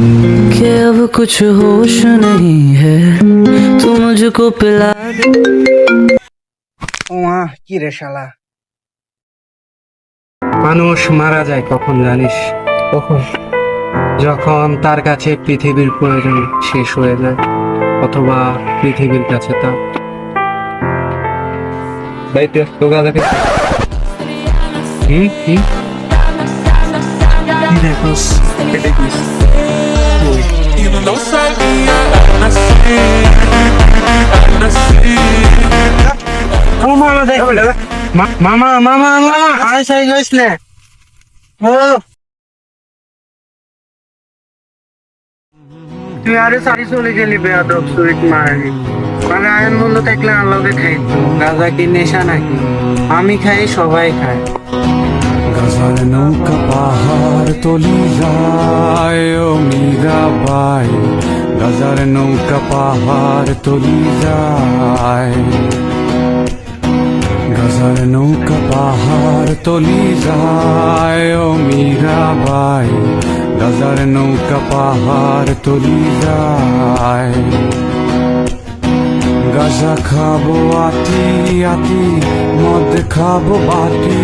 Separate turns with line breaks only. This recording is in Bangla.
कि अब कुछ होश नहीं है तू मुझको पिला दे।
ওমা কি রে শালা, মানুষ মারা যায় কখন জানিস? কখন? যখন তার কাছে পৃথিবীর প্রয়োজন শেষ হয়ে যায়, অথবা পৃথিবীর কাছে তার। কি কি কি দেখোস?
Even though sabía nací, nací.
মামা মামা মামা আইসাই গেছলে ও তুই আরে সারি চলে গেলি বেয়াদব সুইট মারানি। মানে আয়ন বন্ধু থাকলে আলোকে খাইতো। গাঁজা কি নেশা নাকি? আমি খাই, সবাই খায়।
গাজার নৌকা পাহাড় তলি যায় ও মীরাবাই, গাজার নৌকা পাহাড় তলি যায়, গাজার নৌকা পাহাড় তলি যায় ও মীরাবাই, গাজার নৌকা পাহাড় তলি যায়। গাজা খাবো আতি আতি, মদ খাবো বাটি।